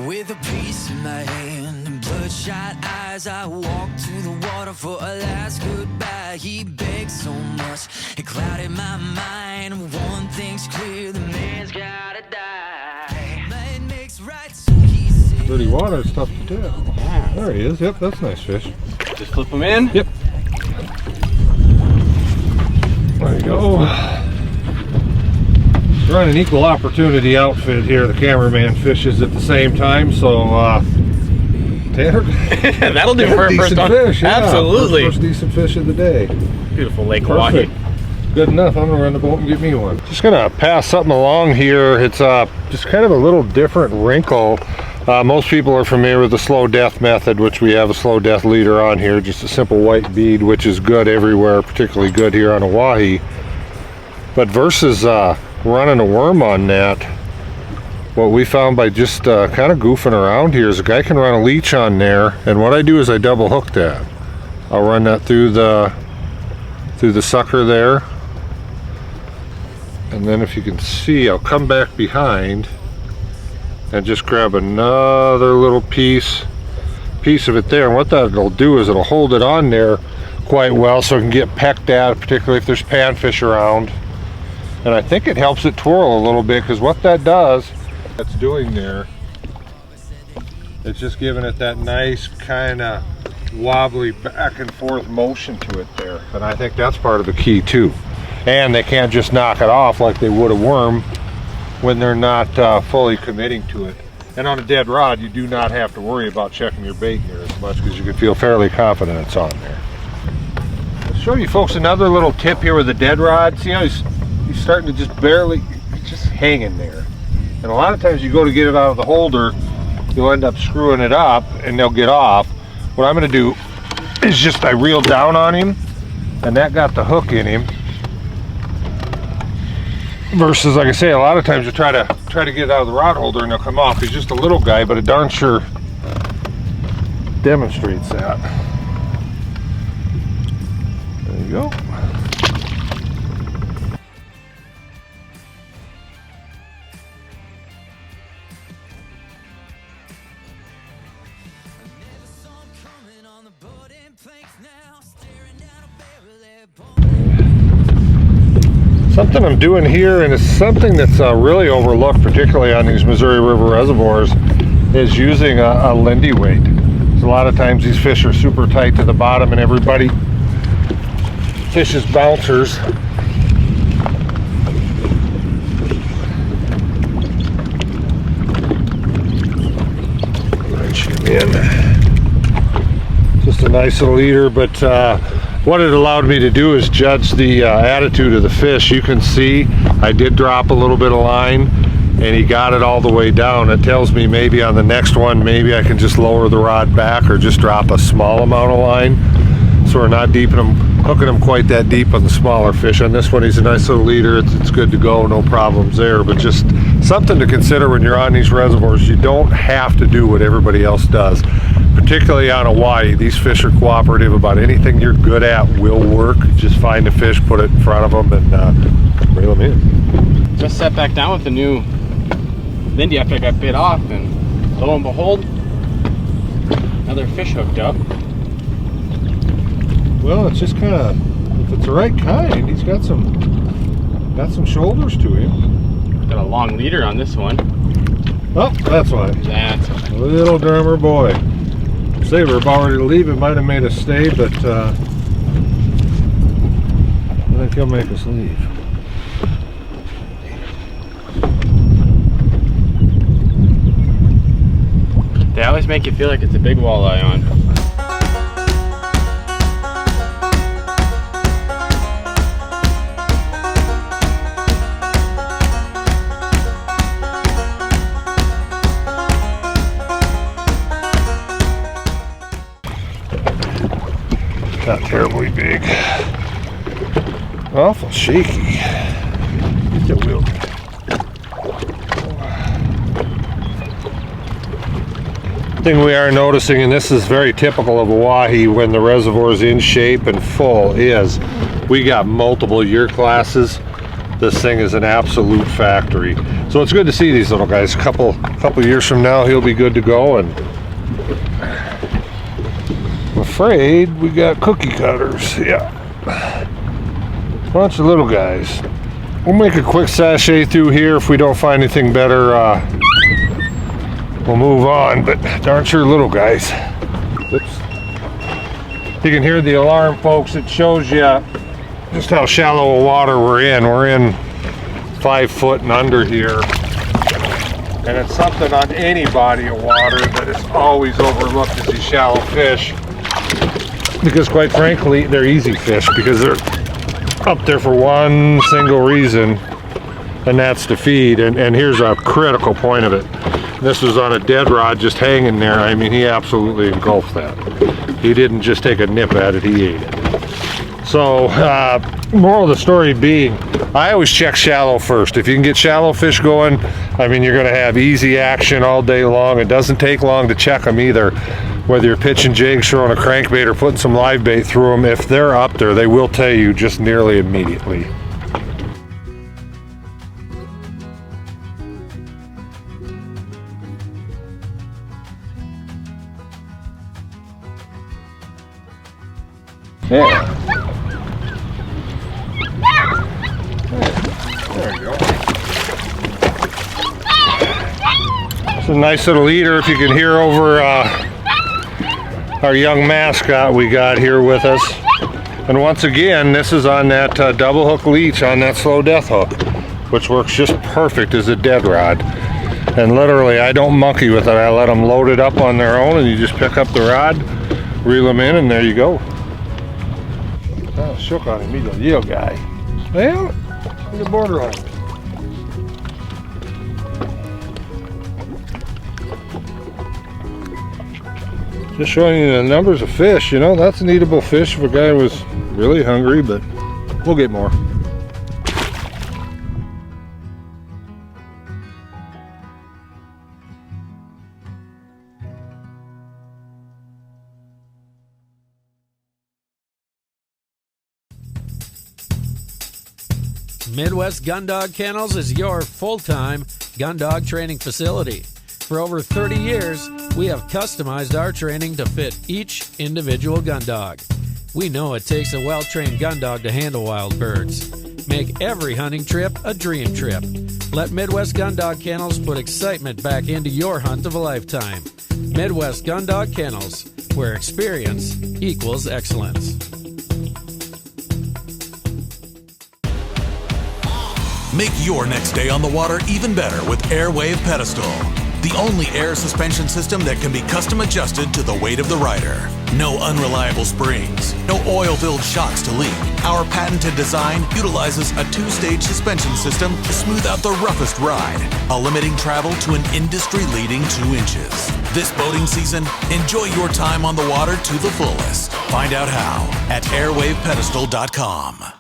With a piece in my hand and bloodshot eyes, I walked to the water for a last goodbye. He begged so much, it clouded my mind. One thing's clear, the man's gotta die. It makes right, so he said. Dirty water, it's tough to tell. Yeah. There he is. Yep, that's a nice fish. Just flip them in? Yep. There you go. We're on an equal opportunity outfit here. The cameraman fishes at the same time, so Tanner. That'll do for a first one. Fish, yeah. Absolutely. First decent fish of the day. Beautiful Lake Perfect. Hawaii. Good enough. I'm gonna run the boat and get me one. Just gonna pass something along here. It's just kind of a little different wrinkle. Most people are familiar with the slow death method, which we have a slow death leader on here. Just a simple white bead, which is good everywhere, particularly good here on Hawaii. But versus running a worm on that, what we found by just kind of goofing around here is a guy can run a leech on there, and what I do is I double hook that. I'll run that through the sucker there, and then if you can see, I'll come back behind and just grab another little piece of it there, and what that'll do is it'll hold it on there quite well so it can get pecked at, particularly if there's panfish around. And I think it helps it twirl a little bit, because what that does, that's doing there, it's just giving it that nice kind of wobbly back and forth motion to it there. And I think that's part of the key too. And they can't just knock it off like they would a worm when they're not fully committing to it. And on a dead rod, you do not have to worry about checking your bait near as much, because you can feel fairly confident it's on there. I'll show you folks another little tip here with the dead rod. See how he's starting to just barely, it's just hanging there. And a lot of times you go to get it out of the holder, you'll end up screwing it up and they'll get off. What I'm going to do is just, I reel down on him, and that got the hook in him. Versus, like I say, a lot of times you try to get it out of the rod holder and they'll come off. He's just a little guy, but it darn sure demonstrates that. There you go. Something I'm doing here, and it's something that's really overlooked, particularly on these Missouri River reservoirs, is using a Lindy weight. So a lot of times these fish are super tight to the bottom, and everybody fishes bouncers. Wrench him in. Just a nice little leader, but what it allowed me to do is judge the attitude of the fish. You can see I did drop a little bit of line, and he got it all the way down. It tells me maybe on the next one, maybe I can just lower the rod back or just drop a small amount of line, so we're not hooking him quite that deep on the smaller fish. On this one, he's a nice little leader. It's good to go, no problems there. But just something to consider when you're on these reservoirs. You don't have to do what everybody else does. Particularly on Hawaii, these fish are cooperative. About anything you're good at will work. Just find a fish, put it in front of them, and reel them in. Just sat back down with the new Lindy after I got bit off, and lo and behold, another fish hooked up. Well, it's just kind of, if it's the right kind, he's got some shoulders to him. Got a long leader on this one. Oh, that's why. That's why. Little drummer boy. Say we're about ready to leave. It might have made us stay, but I think he'll make us leave. They always make you feel like it's a big walleye on. Not terribly big. Awful shaky. Get the wheel. Thing we are noticing, and this is very typical of Hawaii when the reservoir is in shape and full, is we got multiple year classes This thing is an absolute factory. So it's good to see these little guys. A couple years from now, he'll be good to go. And I'm afraid we got cookie cutters. Yeah, bunch of little guys. We'll make a quick sachet through here. If we don't find anything better, we'll move on. But darn sure little guys. Oops. You can hear the alarm, folks. It shows you just how shallow a water we're in. We're in 5 foot and under here. And it's something on any body of water that is always overlooked as these shallow fish. Because quite frankly, they're easy fish because they're up there for one single reason, and that's to feed. And here's a critical point of it. This was on a dead rod just hanging there. I mean, he absolutely engulfed that. He didn't just take a nip at it, he ate it. So, moral of the story being, I always check shallow first. If you can get shallow fish going, I mean, you're going to have easy action all day long. It doesn't take long to check them either. Whether you're pitching jigs, throwing a crankbait, or putting some live bait through them, if they're up there, they will tell you just nearly immediately. Yeah. There you go. It's a nice little eater. If you can hear over our young mascot we got here with us. And once again, this is on that double hook leech on that slow death hook, which works just perfect as a dead rod. And literally, I don't monkey with it. I let them load it up on their own, and you just pick up the rod, reel them in, and there you go. Oh, shook on him. He's a little guy. Well, he's a borderline. Just showing you the numbers of fish, you know, that's an eatable fish if a guy was really hungry, but we'll get more. Midwest Gun Dog Kennels is your full-time gun dog training facility. For over 30 years, we have customized our training to fit each individual gun dog. We know it takes a well-trained gun dog to handle wild birds. Make every hunting trip a dream trip. Let Midwest Gun Dog Kennels put excitement back into your hunt of a lifetime. Midwest Gun Dog Kennels, where experience equals excellence. Make your next day on the water even better with Airwave Pedestal, the only air suspension system that can be custom adjusted to the weight of the rider. No unreliable springs, no oil-filled shocks to leak. Our patented design utilizes a 2-stage suspension system to smooth out the roughest ride, while limiting travel to an industry-leading 2 inches. This boating season, enjoy your time on the water to the fullest. Find out how at airwavepedestal.com.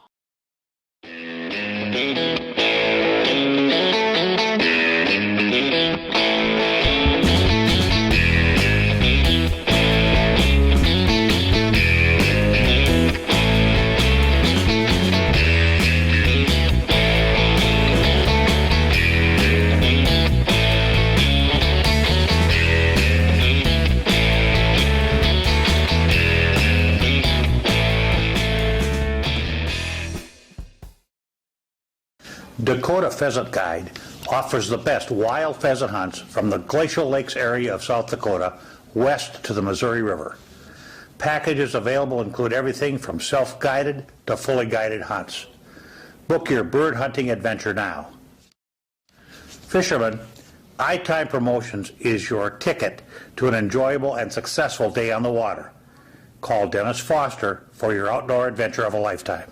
Dakota Pheasant Guide offers the best wild pheasant hunts from the Glacial Lakes area of South Dakota west to the Missouri River. Packages available include everything from self-guided to fully guided hunts. Book your bird hunting adventure now. Fishermen, iTime Promotions is your ticket to an enjoyable and successful day on the water. Call Dennis Foster for your outdoor adventure of a lifetime.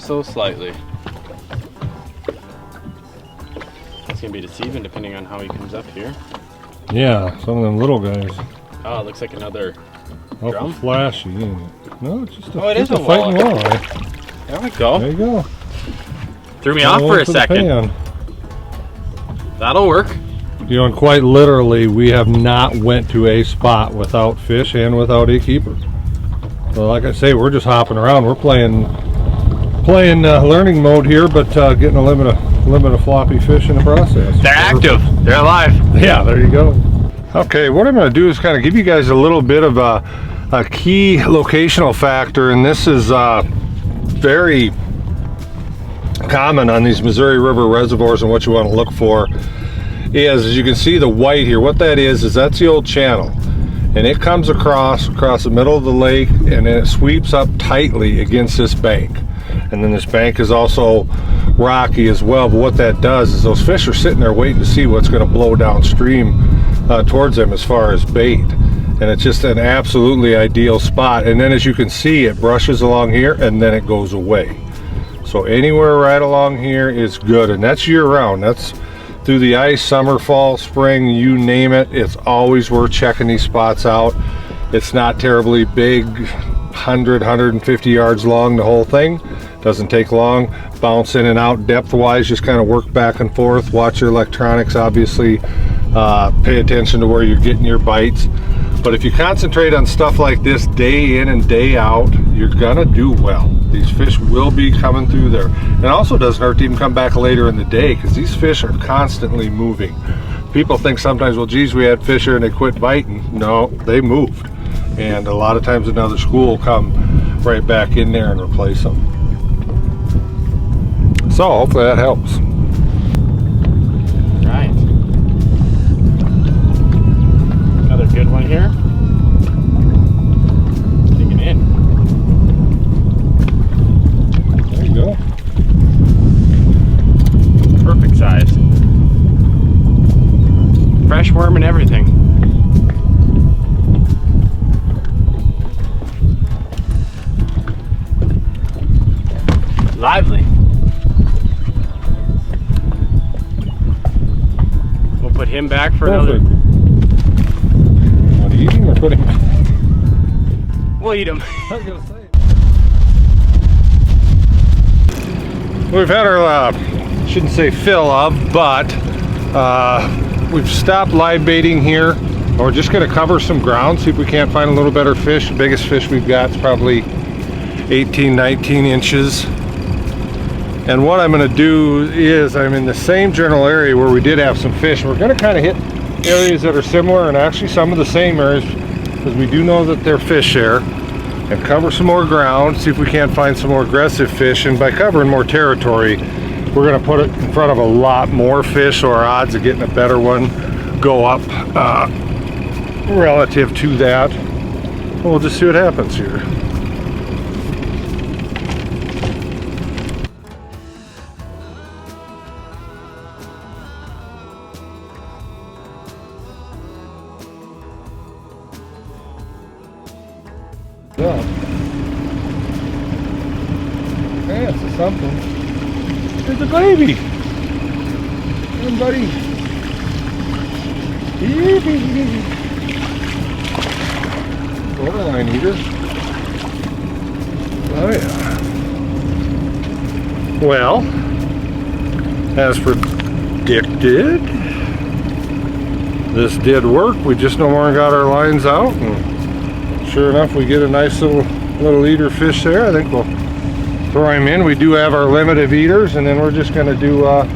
so slightly. It's gonna be deceiving depending on how he comes up here. Yeah, some of them little guys. Oh, it looks like another Awful drum. flashy, ain't it? No, it's just a, Oh, it is just a fighting walleye. walleye. There we go. There you go. Threw me off for a the second. pan. That'll work. You know, and quite literally, we have not went to a spot without fish and without a keeper. So like I say, we're just hopping around. We're playing learning mode here, but getting a limit of floppy fish in the process. They're active. They're alive. Yeah, there you go. Okay, what I'm going to do is kind of give you guys a little bit of a key locational factor, and this is very common on these Missouri River reservoirs, and what you want to look for is, as you can see the white here, what that is that's the old channel, and it comes across the middle of the lake, and then it sweeps up tightly against this bank, and then this bank is also rocky as well. But what that does is those fish are sitting there waiting to see what's going to blow downstream towards them as far as bait, and it's just an absolutely ideal spot. And then as you can see, it brushes along here and then it goes away. So anywhere right along here is good, and that's year-round. That's through the ice, summer, fall, spring, you name it. It's always worth checking these spots out. It's not terribly big, 100, 150 yards long, the whole thing. Doesn't take long. Bounce in and out depth-wise, just kind of work back and forth. Watch your electronics, obviously. Pay attention to where you're getting your bites. But if you concentrate on stuff like this day in and day out, you're gonna do well. These fish will be coming through there. And it also doesn't hurt to even come back later in the day, because these fish are constantly moving. People think sometimes, well, geez, we had fish here and they quit biting. No, they moved. And a lot of times another school will come right back in there and replace them. So hopefully that helps. Right. Another good one here. Digging in. There you go. Perfect size. Fresh worm and everything. Lively. We'll put him back for another. Want to eat him or put him back? We'll eat him. I was gonna say. We've had our, shouldn't say fill of, but we've stopped live baiting here. We're just going to cover some ground, see if we can't find a little better fish. The biggest fish we've got is probably 18, 19 inches. And what I'm going to do is, I'm in the same general area where we did have some fish. We're going to kind of hit areas that are similar, and actually some of the same areas, because we do know that they're fish there, and cover some more ground, see if we can't find some more aggressive fish. And by covering more territory, we're going to put it in front of a lot more fish, so our odds of getting a better one go up relative to that. We'll just see what happens here. Yeah. Hey, it's something. There's a baby. Come on, buddy. Borderline eater. Oh yeah. Well, as predicted, this did work. We just no more got our lines out, and sure enough, we get a nice little eater fish there. I think we'll throw him in. We do have our limit of eaters, and then we're just going to do a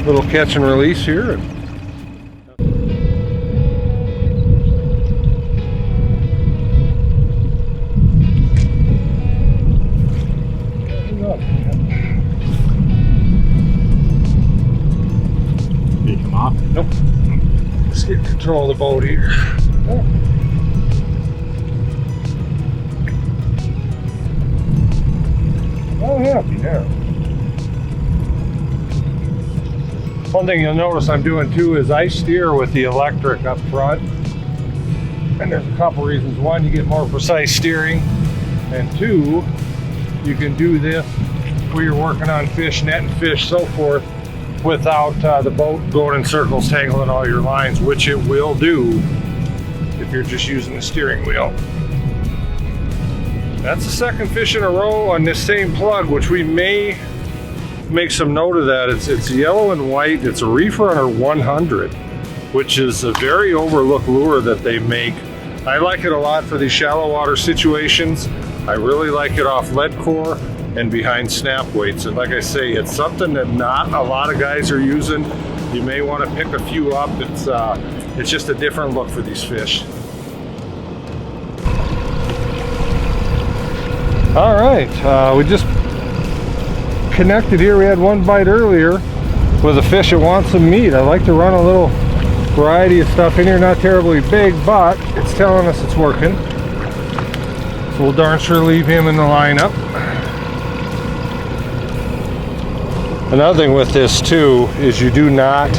little catch and release here. Did he come off? Nope. Let's get control of the boat here. Oh. Oh, happy there. One thing you'll notice I'm doing too is I steer with the electric up front. And there's a couple reasons. One, you get more precise steering. And two, you can do this where you're working on fish, netting fish, so forth, without the boat going in circles, tangling all your lines, which it will do if you're just using the steering wheel. That's the second fish in a row on this same plug, which we may make some note of that. It's yellow and white. It's a Reef Runner 100, which is a very overlooked lure that they make. I like it a lot for these shallow water situations. I really like it off lead core and behind snap weights. And like I say, it's something that not a lot of guys are using. You may want to pick a few up. It's just a different look for these fish. All right, we just connected here. We had one bite earlier with a fish that wants some meat. I like to run a little variety of stuff in here, not terribly big, but it's telling us it's working. So we'll darn sure leave him in the lineup. Another thing with this too is you do not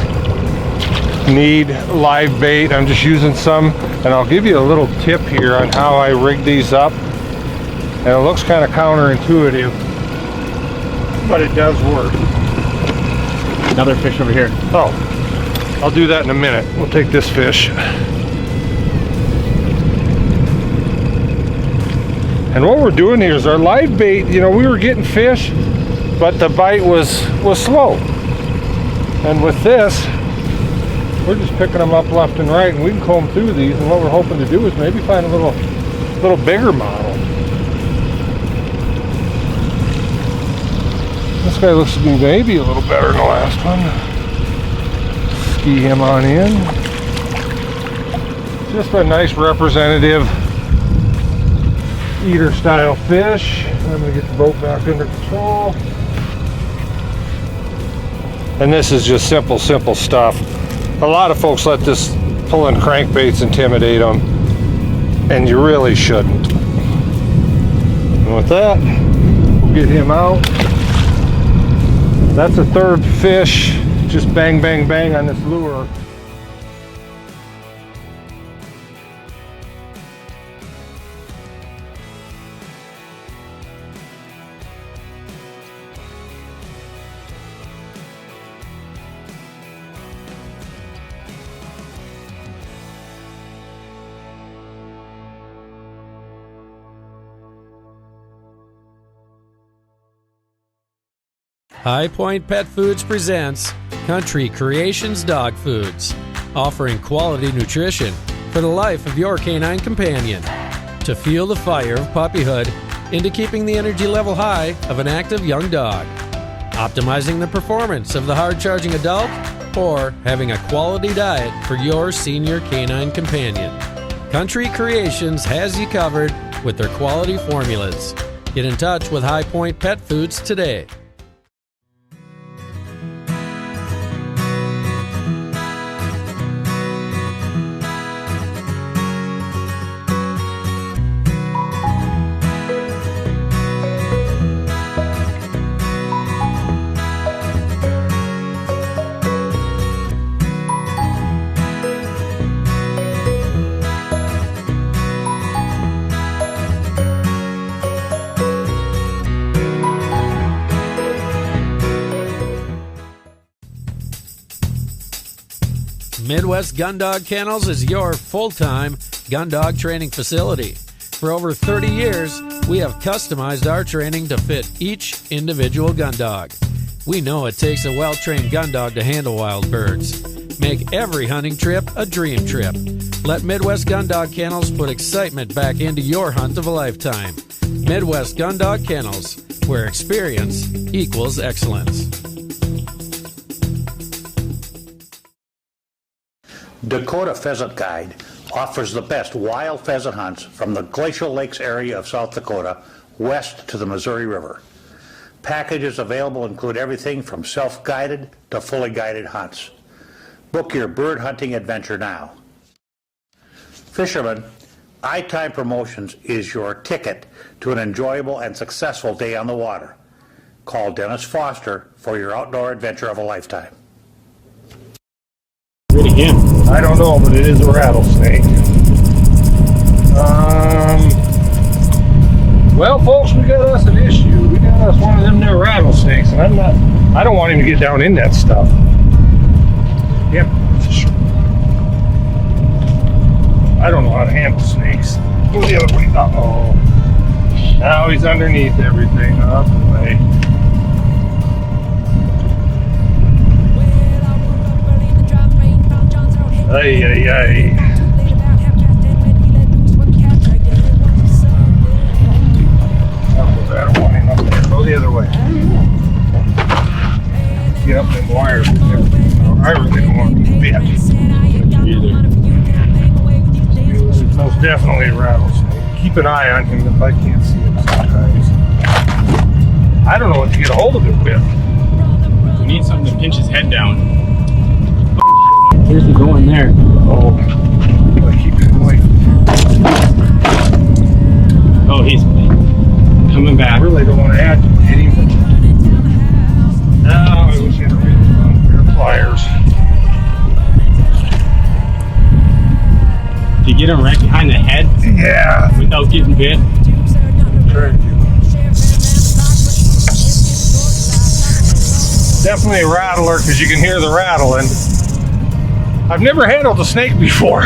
need live bait. I'm just using some, and I'll give you a little tip here on how I rig these up. And it looks kind of counterintuitive, but it does work. Another fish over here. Oh, I'll do that in a minute. We'll take this fish. And what we're doing here is our live bait, you know, we were getting fish, but the bite was slow. And with this, we're just picking them up left and right, and we can comb through these, and what we're hoping to do is maybe find a little bigger model. This guy looks to be maybe a little better than the last one. Ski him on in. Just a nice representative eater style fish. I'm going to get the boat back under control. And this is just simple stuff. A lot of folks let this pulling crankbaits intimidate them, and you really shouldn't. And with that, we'll get him out. That's a third fish, just bang, bang, bang on this lure. High Point Pet Foods presents Country Creations Dog Foods, offering quality nutrition for the life of your canine companion. To fuel the fire of puppyhood into keeping the energy level high of an active young dog, optimizing the performance of the hard-charging adult, or having a quality diet for your senior canine companion. Country Creations has you covered with their quality formulas. Get in touch with High Point Pet Foods today. Midwest Gun Dog Kennels is your full-time gun dog training facility. For over 30 years, we have customized our training to fit each individual gun dog. We know it takes a well-trained gun dog to handle wild birds. Make every hunting trip a dream trip. Let Midwest Gun Dog Kennels put excitement back into your hunt of a lifetime. Midwest Gun Dog Kennels, where experience equals excellence. Dakota Pheasant Guide offers the best wild pheasant hunts from the Glacial Lakes area of South Dakota west to the Missouri River. Packages available include everything from self-guided to fully guided hunts. Book your bird hunting adventure now. Fishermen, iTime Promotions is your ticket to an enjoyable and successful day on the water. Call Dennis Foster for your outdoor adventure of a lifetime. Do it again. I don't know, but it is a rattlesnake. Well, folks, we got us an issue. We got Well, it's one of them there rattlesnakes, and I don't want him to get down in that stuff. Yep. I don't know how to handle snakes. Go the other way. Uh-oh. Now he's underneath everything. Up the way. Ay, ay, ay. I don't want him up there. Go the other way. Get up them wires and everything. No, I really don't want to be bit. Either. It's most definitely a rattlesnake. Keep an eye on him if I can't see him sometimes. I don't know what to get a hold of it with. We need something to pinch his head down. Here's the going there. Oh, I keep it away. Oh, he's coming I back. really don't want to agitate him. No, I wish I had a pair of pliers. To get him right behind the head Yeah. without getting bit. Try to do. Definitely a rattler because you can hear the rattling. I've never handled a snake before.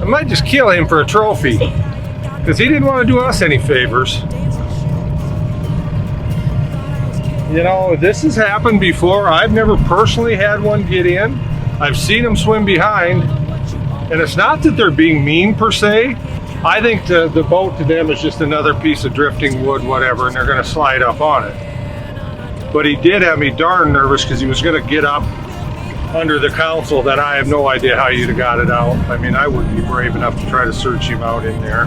I might just kill him for a trophy because he didn't want to do us any favors. You know, this has happened before. I've never personally had one get in. I've seen them swim behind, and it's not that they're being mean per se. I think the boat to them is just another piece of drifting wood, whatever, and they're going to slide up on it. But he did have me darn nervous because he was going to get up under the council that I have no idea how you'd have got it out. I mean, I wouldn't be brave enough to try to search him out in there.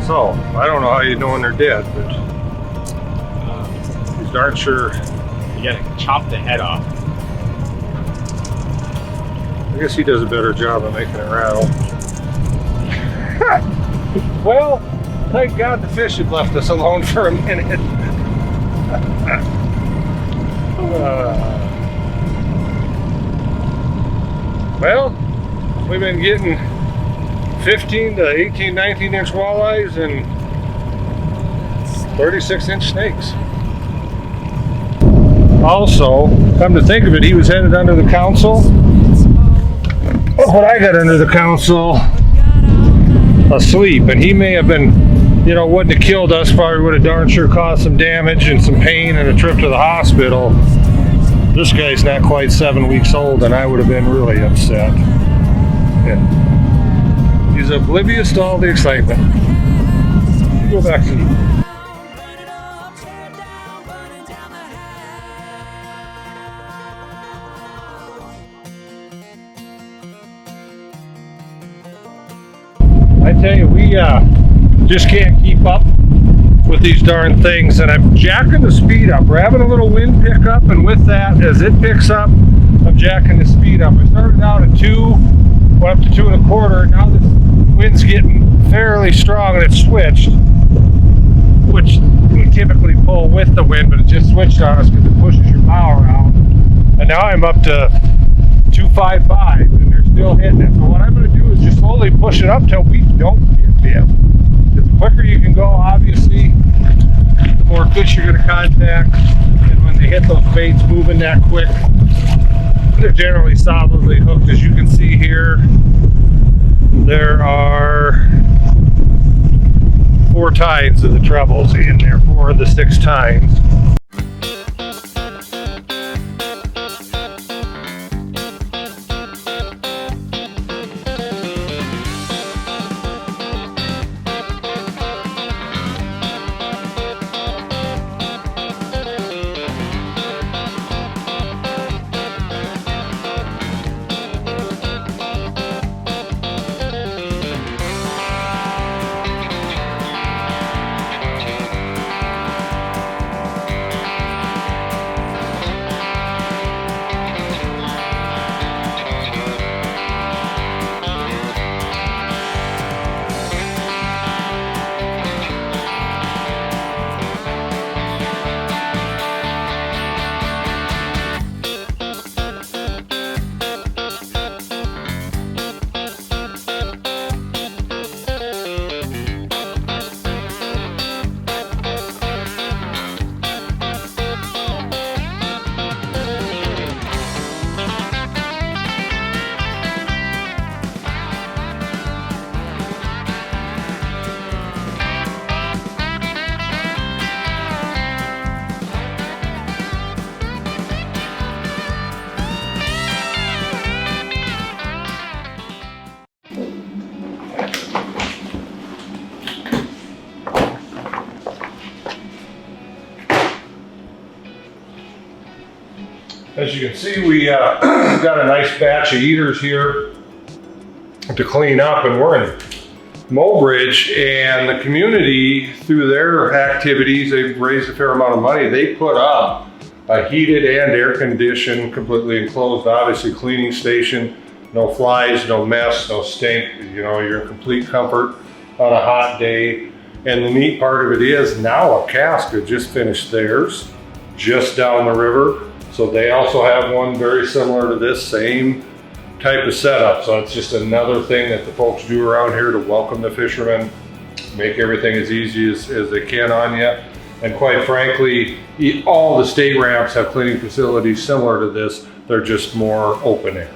So, I don't know how you know when they're dead, but he's darn sure. You gotta chop the head off. I guess he does a better job of making it rattle. Well, thank God the fish had left us alone for a minute. Well, we've been getting 15 to 18, 19 inch walleyes and 36 inch snakes. Also, come to think of it, he was headed under the council. When I got under the council, asleep, and he may have been, you know, wouldn't have killed us, probably would have darn sure caused some damage and some pain and a trip to the hospital. This guy's not quite 7 weeks old, and I would have been really upset. Yeah. He's oblivious to all the excitement. You go back to you. I tell you, we just can't keep up with these darn things, and I'm jacking the speed up. We're having a little wind pick up, and with that, as it picks up, I'm jacking the speed up. I started out at 2, went up to 2 1/4. Now this wind's getting fairly strong, and it's switched, which we typically pull with the wind, but it just switched on us because it pushes your bow around. And now I'm up to 255, and they're still hitting it. So what I'm going to do is just slowly push it up till we don't get bit. Because the quicker you can go, obviously, the more fish you're going to contact. And when they hit those baits moving that quick, they're generally solidly hooked. As you can see here, there are 4 tines of the trebles in there, 4 of the 6 tines. As you can see, we got a nice batch of eaters here to clean up, and we're in Mobridge, and the community, through their activities, they've raised a fair amount of money. They put up a heated and air-conditioned, completely enclosed, obviously, cleaning station. No flies, no mess, no stink. You know, you're in complete comfort on a hot day. And the neat part of it is now a Casca just finished theirs just down the river. So they also have one very similar to this, same type of setup. So it's just another thing that the folks do around here to welcome the fishermen, make everything as easy as they can on you. And quite frankly, all the state ramps have cleaning facilities similar to this. They're just more open air.